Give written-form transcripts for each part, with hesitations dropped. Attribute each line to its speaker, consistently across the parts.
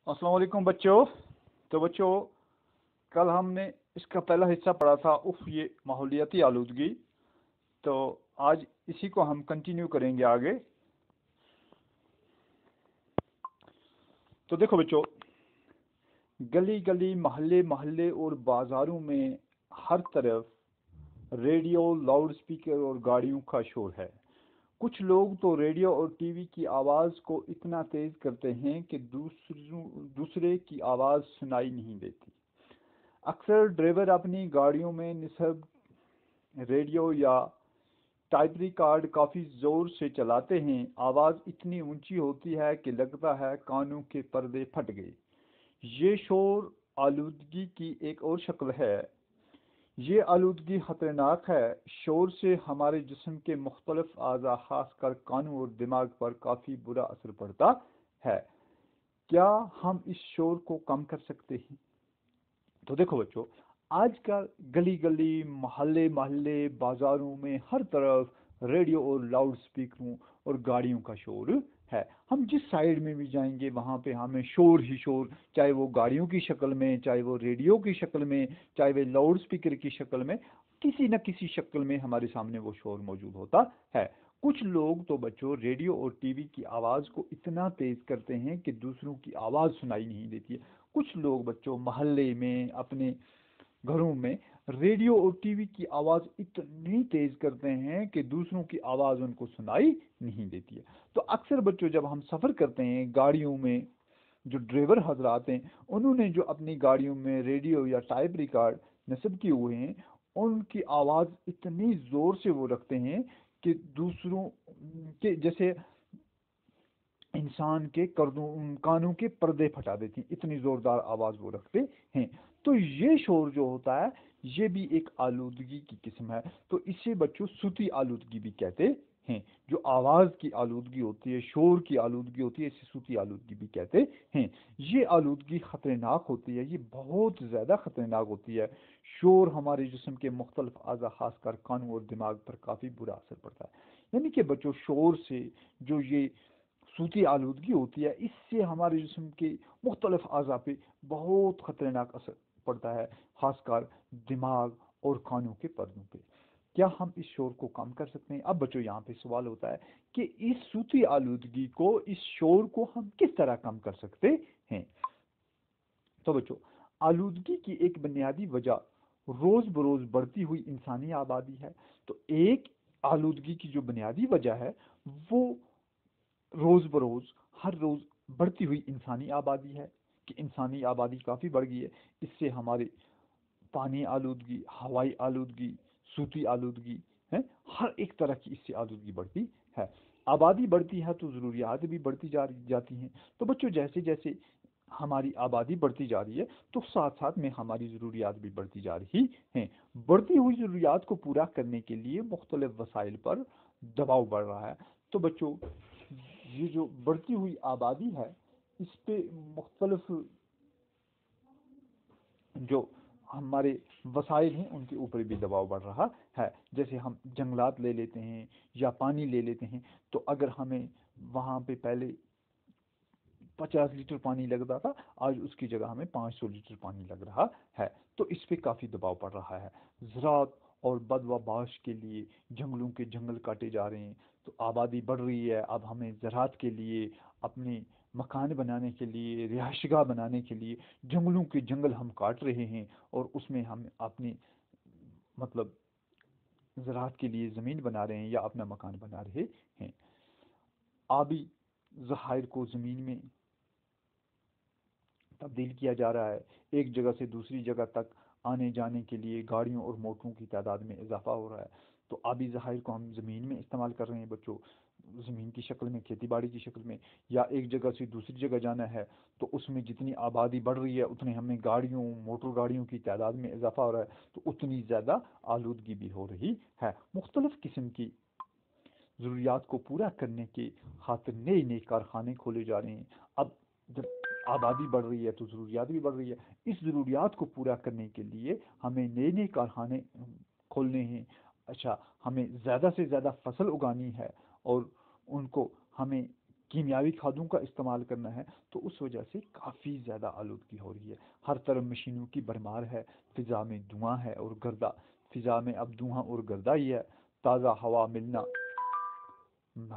Speaker 1: السلام علیکم بچوں. تو بچوں کل ہم نے اس کا پہلا حصہ پڑھا تھا یہ ماحولیاتی آلودگی. تو آج اسی کو ہم کنٹینیو کریں گے آگے. تو دیکھو بچوں، گلی گلی محلے محلے اور بازاروں میں ہر طرف ریڈیو، لاؤڈ اسپیکر اور گاڑیوں کا شور ہے. کچھ لوگ تو ریڈیو اور ٹی وی کی آواز کو اتنا تیز کرتے ہیں کہ دوسرے کی آواز سنائی نہیں دیتی. اکثر ڈرائیور اپنی گاڑیوں میں نصب ریڈیو یا ٹائپ ریکارڈ کافی زور سے چلاتے ہیں. آواز اتنی اونچی ہوتی ہے کہ لگتا ہے کانوں کے پردے پھٹ گئے. یہ شور آلودگی کی ایک اور شکل ہے. یہ آلودگی خطرناک ہے. شور سے ہمارے جسم کے مختلف اعضاء خاص کر کانوں اور دماغ پر کافی برا اثر پڑتا ہے. کیا ہم اس شور کو کم کر سکتے ہیں؟ تو دیکھو بچوں، آج کل گلی گلی محلے محلے بازاروں میں ہر طرف ریڈیو اور لاؤڈ اسپیکروں اور گاڑیوں کا شور ہے. ہم جس سائیڈ میں بھی جائیں گے وہاں پہ ہمیں شور ہی شور، چاہے وہ گاڑیوں کی شکل میں، چاہے وہ ریڈیو کی شکل میں، چاہے وہ لاؤڈ اسپیکر کی شکل میں، کسی نہ کسی شکل میں ہمارے سامنے وہ شور موجود ہوتا ہے. کچھ لوگ تو بچوں ریڈیو اور ٹی وی کی آواز کو اتنا تیز کرتے ہیں کہ دوسروں کی آواز سنائی نہیں دیتی ہے. کچھ لوگ بچوں محلے میں، اپنے گھروں میں ریڈیو اور ٹی وی کی آواز اتنی تیز کرتے ہیں کہ دوسروں کی آواز ان کو سنائی نہیں دیتی ہے. تو اکثر بچوں جب ہم سفر کرتے ہیں گاڑیوں میں، جو ڈرائیور حضرات ہیں انہوں نے جو اپنی گاڑیوں میں ریڈیو یا ٹائپ ریکارڈ نصب کیے ہوئے ہیں، ان کی آواز اتنی زور سے وہ رکھتے ہیں کہ دوسروں کے جیسے انسان کے کانوں کے پردے پھٹا دیتی ہیں. اتنی زوردار آواز وہ رکھتے ہیں. تو یہ شور جو ہوتا ہے یہ بھی ایک آلودگی کی قسم ہے. تو اسے بچوں صوتی آلودگی بھی کہتے ہیں. جو آواز کی آلودگی ہوتی ہے، شور کی آلودگی ہوتی ہے، اسے صوتی آلودگی بھی کہتے ہیں. یہ آلودگی خطرناک ہوتی ہے، یہ بہت زیادہ خطرناک ہوتی ہے. شور ہمارے جسم کے مختلف اعضاء خاص کر کانوں اور دماغ پر کافی برا اثر پڑتا ہے. یعنی کہ بچوں شور سے جو یہ صوتی آلودگی ہوتی ہے، اس سے ہمارے جسم کے مختلف اعضاء پہ بہت خطرناک اثر پڑتا ہے، خاص کر دماغ اور کانوں کے پردوں پہ. کیا ہم اس شور کو کم کر سکتے ہیں؟ اب بچوں یہاں پہ سوال ہوتا ہے کہ اس صوتی آلودگی کو، اس شور کو ہم کس طرح کم کر سکتے ہیں؟ تو بچوں، آلودگی کی ایک بنیادی وجہ روز بروز بڑھتی ہوئی انسانی آبادی ہے. تو ایک آلودگی کی جو بنیادی وجہ ہے وہ روز بروز ہر روز بڑھتی ہوئی انسانی آبادی ہے، کہ انسانی آبادی کافی بڑھ گئی ہے. اس سے ہمارے پانی آلودگی، ہوائی آلودگی، صوتی آلودگی ہے، ہر ایک طرح کی اس سے آلودگی بڑھتی ہے. آبادی بڑھتی ہے تو ضروریات بھی بڑھتی جاتی ہیں. تو بچوں جیسے جیسے ہماری آبادی بڑھتی جا رہی ہے تو ساتھ ساتھ میں ہماری ضروریات بھی بڑھتی جا رہی ہیں. بڑھتی ہوئی ضروریات کو پورا کرنے کے لیے مختلف وسائل پر دباؤ بڑھ رہا ہے. تو بچوں یہ جو بڑھتی ہوئی آبادی ہے اس پہ مختلف جو ہمارے وسائل ہیں ان کے اوپر بھی دباؤ بڑھ رہا ہے. جیسے ہم جنگلات لے لیتے ہیں یا پانی لے لیتے ہیں، تو اگر ہمیں وہاں پہ پہلے 50 لیٹر پانی لگتا تھا، آج اس کی جگہ ہمیں 500 لیٹر پانی لگ رہا ہے. تو اس پہ کافی دباؤ پڑ رہا ہے. زراعت اور بد و باش کے لیے جنگلوں کے جنگل کاٹے جا رہے ہیں. تو آبادی بڑھ رہی ہے، اب ہمیں زراعت کے لیے، اپنے مکان بنانے کے لیے، رہائش گاہ بنانے کے لیے جنگلوں کے جنگل ہم کاٹ رہے ہیں، اور اس میں ہم اپنی مطلب زراعت کے لیے زمین بنا رہے ہیں یا اپنا مکان بنا رہے ہیں. آبی ذخائر کو زمین میں تبدیل کیا جا رہا ہے. ایک جگہ سے دوسری جگہ تک آنے جانے کے لیے گاڑیوں اور موٹروں کی تعداد میں اضافہ ہو رہا ہے. تو آبی ذخائر کو ہم زمین میں استعمال کر رہے ہیں بچوں، زمین کی شکل میں، کھیتی باڑی کی شکل میں. یا ایک جگہ سے دوسری جگہ جانا ہے تو اس میں جتنی آبادی بڑھ رہی ہے اتنے ہمیں گاڑیوں، موٹر گاڑیوں کی تعداد میں اضافہ ہو رہا ہے، تو اتنی زیادہ آلودگی بھی ہو رہی ہے. مختلف قسم کی ضروریات کو پورا کرنے کی خاطر نئے نئے کارخانے کھولے جا رہے ہیں. اب جب آبادی بڑھ رہی ہے تو ضروریات بھی بڑھ رہی ہے. اس ضروریات کو پورا کرنے کے لیے ہمیں نئے نئے کارخانے کھولنے ہیں. اچھا، ہمیں زیادہ سے زیادہ فصل اگانی ہے اور ان کو ہمیں کیمیاوی کھادوں کا استعمال کرنا ہے تو اس وجہ سے کافی زیادہ آلودگی ہو رہی ہے. ہر طرف مشینوں کی بھرمار ہے، فضا میں دھواں ہے اور گردہ، فضا میں اب دھواں اور گردہ ہی ہے. تازہ ہوا ملنا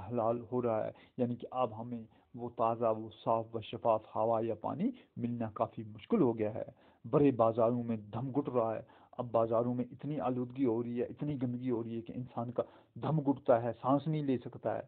Speaker 1: حلال ہو رہا ہے، یعنی کہ اب ہمیں وہ تازہ، وہ صاف و شفاف ہوا یا پانی ملنا کافی مشکل ہو گیا ہے. بڑے بازاروں میں دم گھٹ رہا ہے. اب بازاروں میں اتنی آلودگی ہو رہی ہے، اتنی گندگی ہو رہی ہے کہ انسان کا دم گھٹتا ہے، سانس نہیں لے سکتا ہے.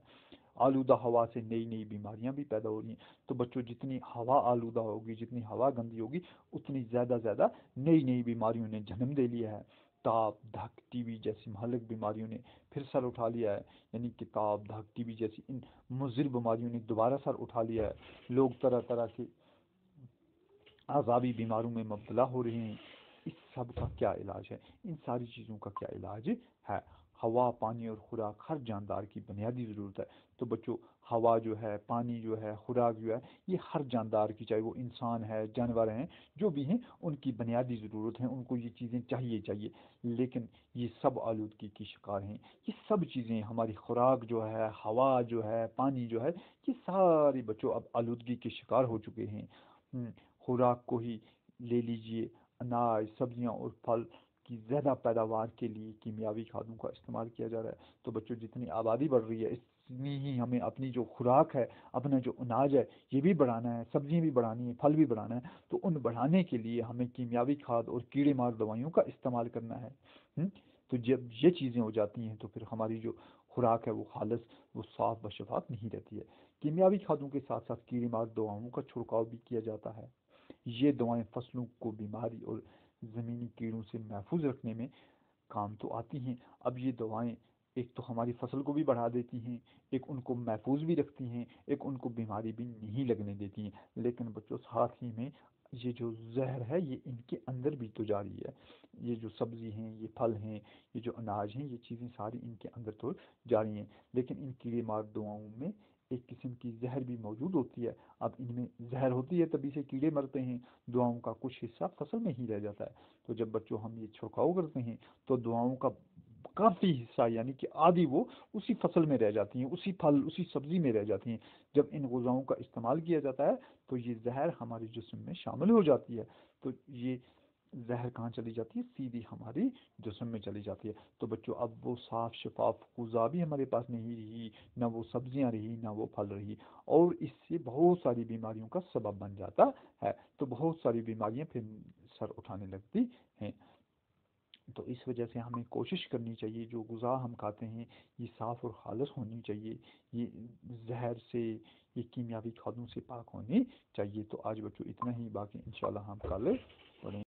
Speaker 1: آلودہ ہوا سے نئی نئی بیماریاں بھی پیدا ہو رہی ہیں. تو بچوں، جتنی ہوا آلودہ ہوگی، جتنی ہوا گندی ہوگی، اتنی زیادہ زیادہ نئی نئی بیماریوں نے جنم دے لیا ہے. تاپ، دھک، ٹی بی جیسی مہلک بیماریوں نے پھر سر اٹھا لیا ہے. یعنی کہ تاپ، دھک، ٹی بی جیسی ان مضر بیماریوں نے دوبارہ سر اٹھا لیا ہے. لوگ طرح طرح کے عذابی بیماروں میں مبتلا ہو رہے ہیں. اس سب کا کیا علاج ہے؟ ان ساری چیزوں کا کیا علاج ہے؟ ہوا، پانی اور خوراک ہر جاندار کی بنیادی ضرورت ہے. تو بچوں، ہوا جو ہے، پانی جو ہے، خوراک جو ہے، یہ ہر جاندار کی، چاہے وہ انسان ہے، جانور ہیں، جو بھی ہیں، ان کی بنیادی ضرورت ہے. ان کو یہ چیزیں چاہیے. لیکن یہ سب آلودگی کی شکار ہیں. یہ سب چیزیں، ہماری خوراک جو ہے، ہوا جو ہے، پانی جو ہے، یہ سارے بچوں اب آلودگی کے شکار ہو چکے ہیں. خوراک کو ہی لے لیجئے، اناج، سبزیاں اور پھل کی زیادہ پیداوار کے لیے کیمیاوی کھادوں کا استعمال کیا جا رہا ہے. تو بچوں، جتنی آبادی بڑھ رہی ہے، اتنی ہی ہمیں اپنی جو خوراک ہے، اپنا جو اناج ہے، یہ بھی بڑھانا ہے، سبزیاں بھی بڑھانی ہے، پھل بھی بڑھانا ہے. تو ان بڑھانے کے لیے ہمیں کیمیاوی کھاد اور کیڑے مار دوائیوں کا استعمال کرنا ہے. تو جب یہ چیزیں ہو جاتی ہیں تو پھر ہماری جو خوراک ہے وہ خالص، وہ صاف و شفاف نہیں رہتی ہے. کیمیاوی کھادوں کے ساتھ ساتھ کیڑے مار دواؤں کا چھڑکاؤ بھی کیا جاتا ہے. یہ دوائیں فصلوں کو بیماری اور زمینی کیڑوں سے محفوظ رکھنے میں کام تو آتی ہیں. اب یہ دوائیں ایک تو ہماری فصل کو بھی بڑھا دیتی ہیں، ایک ان کو محفوظ بھی رکھتی ہیں، ایک ان کو بیماری بھی نہیں لگنے دیتی ہیں. لیکن بچوں، ساتھ ہی میں یہ جو زہر ہے یہ ان کے اندر بھی تو جاری ہے. یہ جو سبزی ہیں، یہ پھل ہیں، یہ جو اناج ہیں، یہ چیزیں ساری ان کے اندر تو جاری ہیں. لیکن ان کیڑے مار دواؤں میں ایک قسم کی زہر بھی موجود ہوتی ہے. اب ان میں زہر ہوتی ہے تبھی سے کیڑے مرتے ہیں. دواؤں کا کچھ حصہ فصل میں ہی رہ جاتا ہے. تو جب بچوں ہم یہ چھڑکاؤ کرتے ہیں تو دواؤں کا کافی حصہ، یعنی کہ آدھی، وہ اسی فصل میں رہ جاتی ہیں، اسی پھل، اسی سبزی میں رہ جاتی ہیں. جب ان غذاؤں کا استعمال کیا جاتا ہے تو یہ زہر ہمارے جسم میں شامل ہو جاتی ہے. تو یہ زہر کہاں چلی جاتی ہے؟ سیدھی ہماری جسم میں چلی جاتی ہے. تو بچوں، اب وہ صاف شفاف غذا بھی ہمارے پاس نہیں رہی، نہ وہ سبزیاں رہی، نہ وہ پھل رہی، اور اس سے بہت ساری بیماریوں کا سبب بن جاتا ہے. تو بہت ساری بیماریاں پھر سر اٹھانے لگتی ہیں. تو اس وجہ سے ہمیں کوشش کرنی چاہیے جو غذا ہم کھاتے ہیں یہ صاف اور خالص ہونی چاہیے، یہ زہر سے، یہ کیمیاوی کھادوں سے پاک ہونی چاہیے. تو آج بچوں اتنا ہی، باقی انشاءاللہ ہم کل پڑھیں.